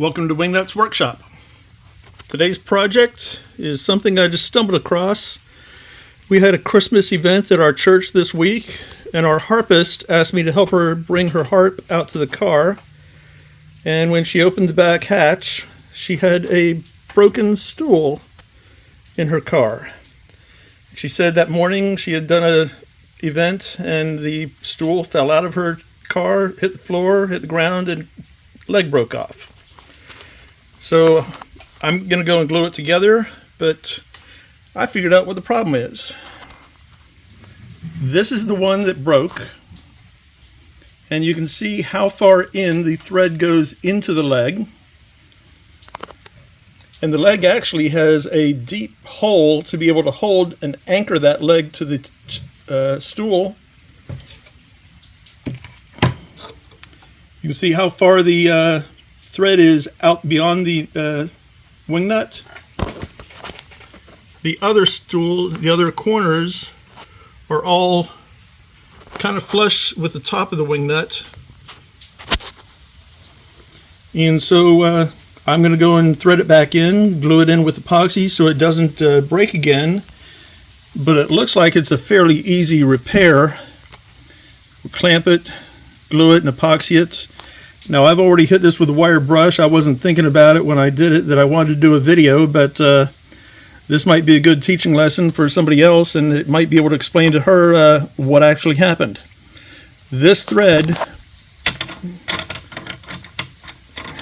Welcome to Wingnut's Workshop. Today's project is something I just stumbled across. We had a Christmas event at our church this week, and our harpist asked me to help her bring her harp out to the car. And when she opened the back hatch, she had a broken stool in her car. She said that morning she had done an event and the stool fell out of her car, hit the floor, hit the ground, and leg broke off. So I'm going to go and glue it together, but I figured out what the problem is. This is the one that broke, and you can see how far in the thread goes into the leg. And the leg actually has a deep hole to be able to hold and anchor that leg to the stool. You can see how far the thread is out beyond the wing nut. The other stool, the other corners are all kind of flush with the top of the wing nut. And so I'm going to go and thread it back in, glue it in with epoxy so it doesn't break again. But it looks like it's a fairly easy repair. We'll clamp it, glue it, and epoxy it. Now, I've already hit this with a wire brush. I wasn't thinking about it when I did it that I wanted to do a video, but this might be a good teaching lesson for somebody else, and it might be able to explain to her what actually happened. This thread,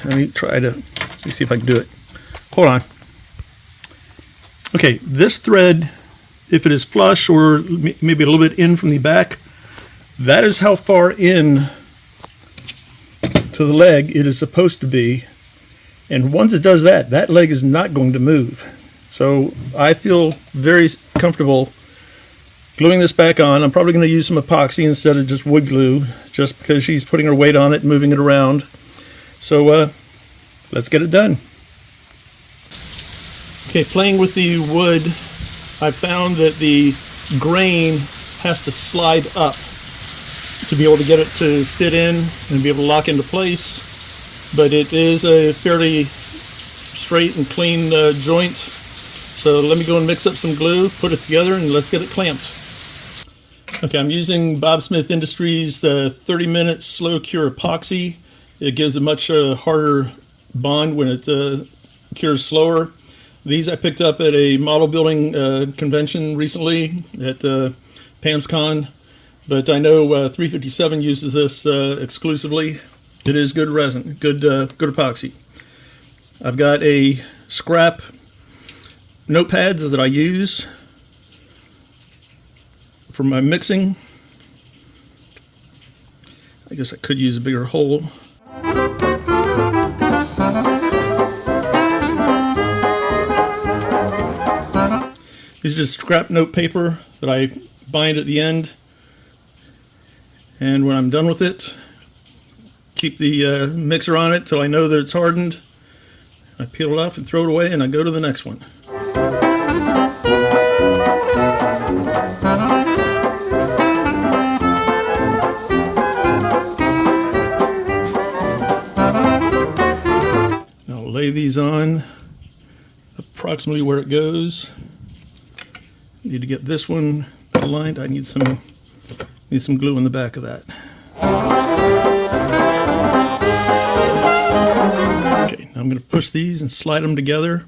let me see if I can do it. Hold on. Okay, this thread, if it is flush or maybe a little bit in from the back, that is how far in to the leg it is supposed to be, and once it does that, that leg is not going to move. So I feel very comfortable gluing this back on. I'm probably going to use some epoxy instead of just wood glue, just because she's putting her weight on it and moving it around. So let's get it done. Okay, playing with the wood, I found that the grain has to slide up to be able to get it to fit in and be able to lock into place, but it is a fairly straight and clean joint. So let me go and mix up some glue, put it together, and let's get it clamped. Okay, I'm using Bob Smith Industries 30-minute slow cure epoxy. It gives a much harder bond when it cures slower. These I picked up at a model building convention recently at PamsCon. But I know 357 uses this exclusively. It is good resin, good epoxy. I've got a scrap notepads that I use for my mixing. I guess I could use a bigger hole. This is just scrap note paper that I bind at the end. And when I'm done with it, keep the mixer on it till I know that it's hardened. I peel it off and throw it away, and I go to the next one. Now I'll lay these on approximately where it goes. Need to get this one aligned. I need some glue in the back of that. Okay, now I'm going to push these and slide them together.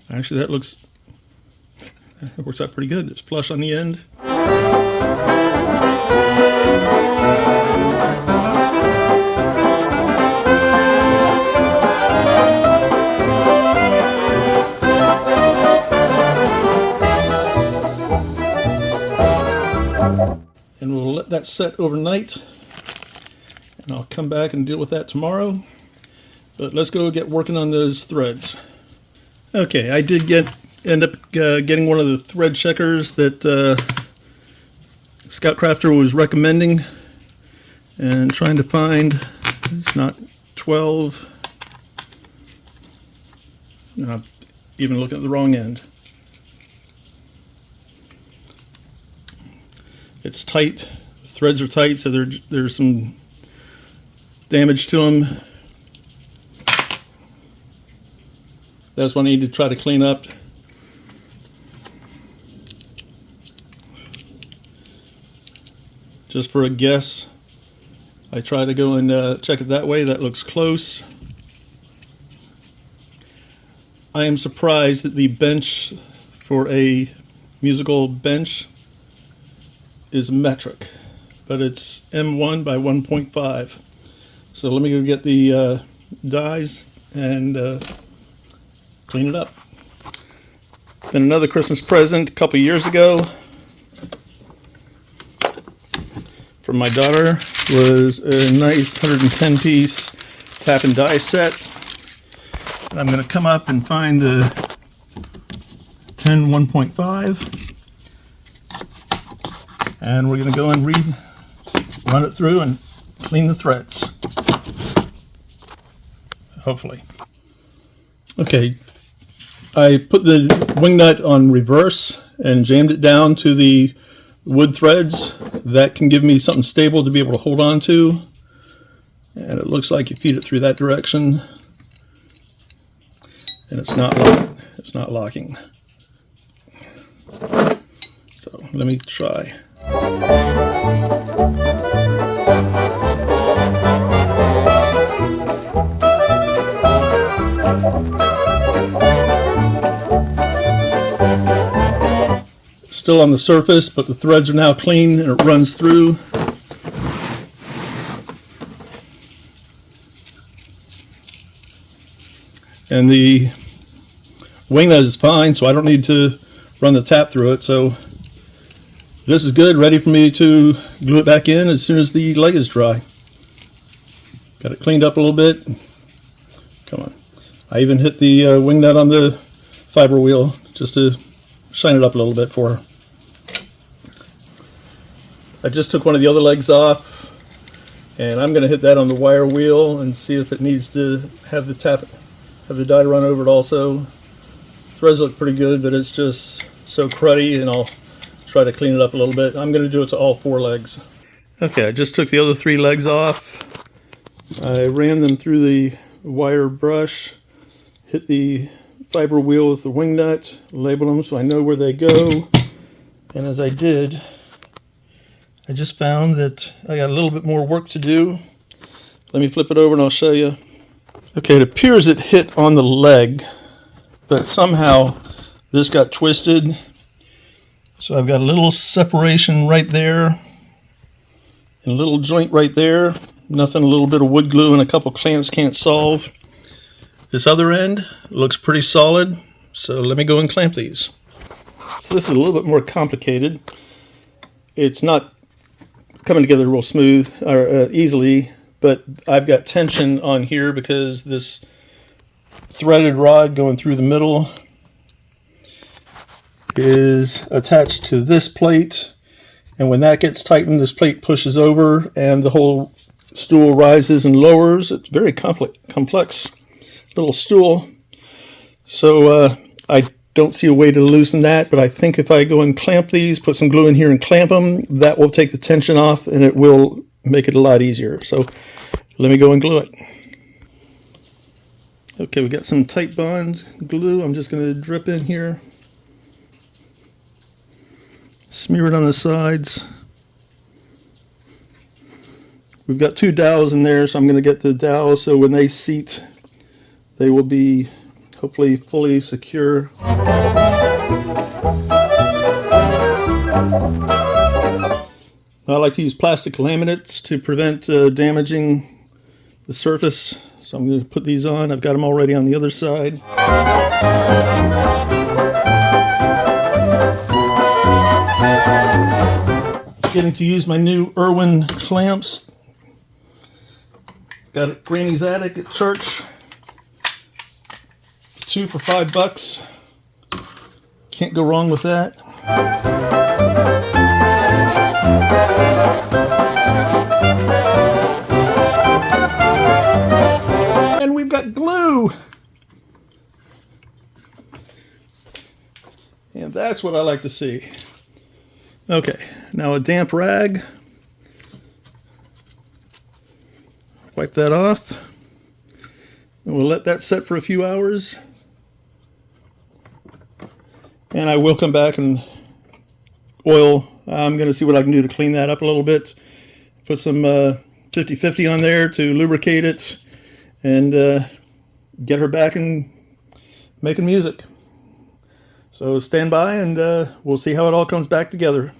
Actually, that works out pretty good. It's flush on the end. And we'll let that set overnight, and I'll come back and deal with that tomorrow. But let's go get working on those threads. Okay, I did end up getting one of the thread checkers that Scout Crafter was recommending, and trying to find, it's not 12, no, I'm even looking at the wrong end. It's tight, the threads are tight, so there's some damage to them. That's what I need to try to clean up. Just for a guess, I try to go and check it that way. That looks close. I am surprised that the bench for a musical bench is metric, but it's M1 by 1.5. So let me go get the dies and clean it up. Then another Christmas present a couple years ago from my daughter was a nice 110-piece tap and die set. And I'm going to come up and find the 10 1.5, and we're going to go and run it through and clean the threads, hopefully. Okay, I put the wing nut on reverse and jammed it down to the wood threads. That can give me something stable to be able to hold on to, and it looks like you feed it through that direction and it's not locking. So let me try. Still on the surface, but the threads are now clean and it runs through. And the wing nut is fine, so I don't need to run the tap through it. So this is good, ready for me to glue it back in as soon as the leg is dry. Got it cleaned up a little bit. Come on. I even hit the wing nut on the fiber wheel just to shine it up a little bit for her. I just took one of the other legs off, and I'm going to hit that on the wire wheel and see if it needs to have the die run over it also. Threads look pretty good, but it's just so cruddy, and I'll try to clean it up a little bit. I'm going to do it to all 4 legs. Okay, I just took the other 3 legs off. I ran them through the wire brush, hit the fiber wheel with the wing nut, label them so I know where they go. And as I did, I just found that I got a little bit more work to do. Let me flip it over and I'll show you. Okay, it appears it hit on the leg, but somehow this got twisted. So I've got a little separation right there, and a little joint right there. Nothing a little bit of wood glue and a couple clamps can't solve. This other end looks pretty solid, so let me go and clamp these. So this is a little bit more complicated. It's not coming together real smooth or easily, but I've got tension on here because this threaded rod going through the middle is attached to this plate, and when that gets tightened, this plate pushes over and the whole stool rises and lowers. It's very complex little stool. So I don't see a way to loosen that, but I think if I go and clamp these, put some glue in here and clamp them, that will take the tension off and it will make it a lot easier. So let me go and glue it. Okay, we got some tight bond glue. I'm just going to drip in here. Smear it on the sides. We've got 2 dowels in there, so I'm going to get the dowels so when they seat, they will be hopefully fully secure. I like to use plastic laminates to prevent damaging the surface. So I'm going to put these on. I've got them already on the other side. Getting to use my new Irwin clamps. Got it at Granny's Attic at church. 2 for $5. Can't go wrong with that. And we've got glue. And that's what I like to see. Okay, now a damp rag. Wipe that off. And we'll let that set for a few hours. And I will come back and oil. I'm going to see what I can do to clean that up a little bit. Put some 50/50 on there to lubricate it and get her back and making music. So stand by and we'll see how it all comes back together.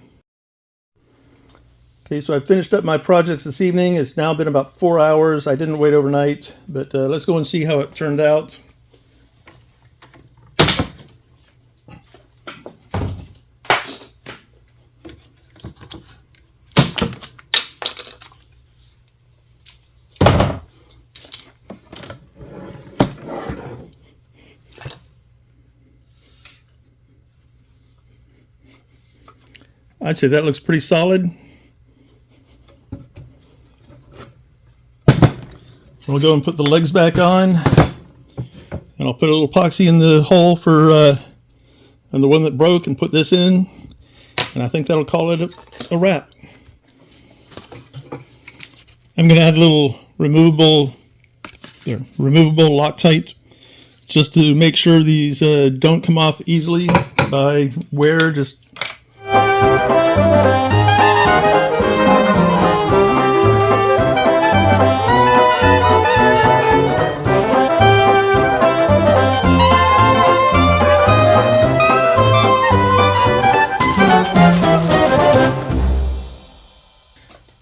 Okay, so I finished up my projects this evening. It's now been about 4 hours. I didn't wait overnight, but let's go and see how it turned out. I'd say that looks pretty solid. I'll go and put the legs back on, and I'll put a little epoxy in the hole for and the one that broke, and put this in, and I think that'll call it a wrap. I'm going to add a little removable Loctite just to make sure these don't come off easily by wear. Just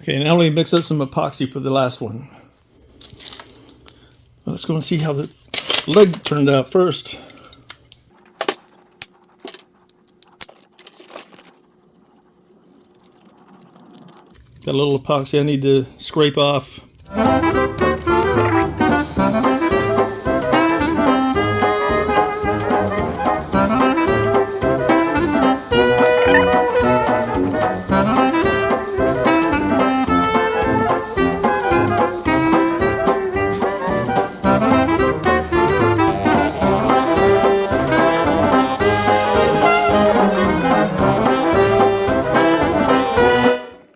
okay, now let me mix up some epoxy for the last one. Let's go and see how the leg turned out first. Got a little epoxy I need to scrape off.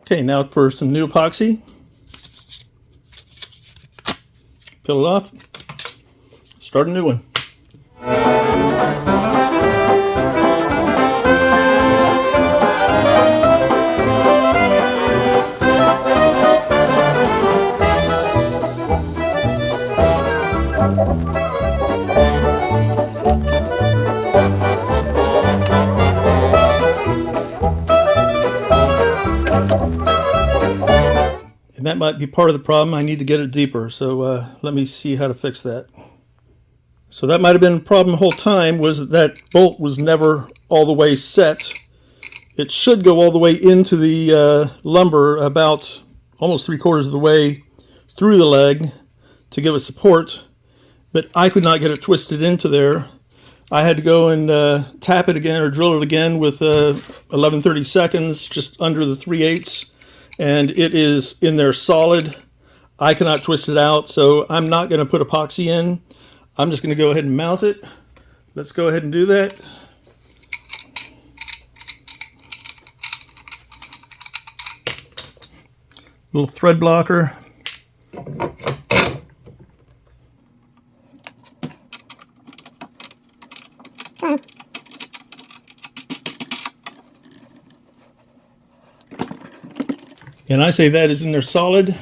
Okay, now for some new epoxy. Peel it off. Start a new one. And that might be part of the problem. I need to get it deeper, so let me see how to fix that. So that might have been a problem the whole time, was that bolt was never all the way set. It should go all the way into the lumber, about almost 3/4 of the way through the leg to give it support, but I could not get it twisted into there. I had to go and tap it again or drill it again with 11/32, just under the 3/8. And it is in there solid. I cannot twist it out, so I'm not going to put epoxy in. I'm just going to go ahead and mount it. Let's go ahead and do that. Little thread blocker. And I say that is in there solid.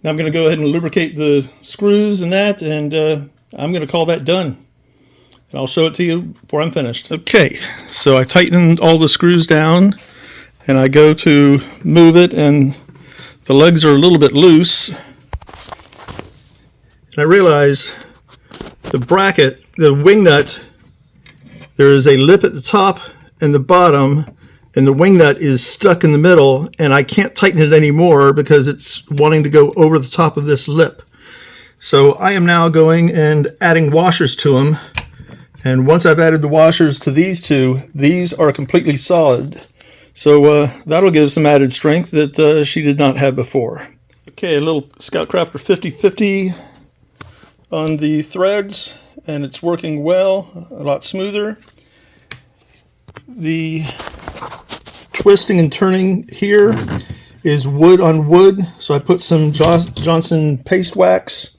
Now I'm going to go ahead and lubricate the screws and that, and I'm going to call that done. And I'll show it to you before I'm finished. Okay, so I tightened all the screws down, and I go to move it, and the legs are a little bit loose. And I realize the bracket, the wing nut, there is a lip at the top and the bottom, and the wing nut is stuck in the middle, and I can't tighten it anymore because it's wanting to go over the top of this lip. So I am now going and adding washers to them, and once I've added the washers to these two, these are completely solid. So that'll give some added strength that she did not have before. Okay, a little Scout Crafter 50/50 on the threads, and it's working well, a lot smoother. The twisting and turning here is wood on wood. So I put some Johnson paste wax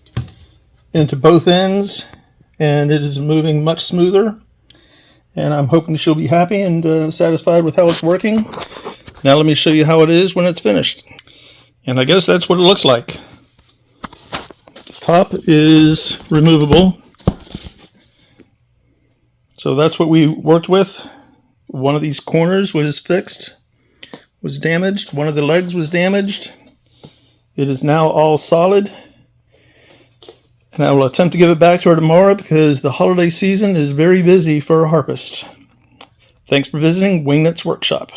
into both ends, and it is moving much smoother. And I'm hoping she'll be happy and satisfied with how it's working. Now let me show you how it is when it's finished. And I guess that's what it looks like. The top is removable. So that's what we worked with. One of these corners was fixed, was damaged. One of the legs was damaged. It is now all solid. And I will attempt to give it back to her tomorrow because the holiday season is very busy for a harpist. Thanks for visiting Wingnuts Workshop.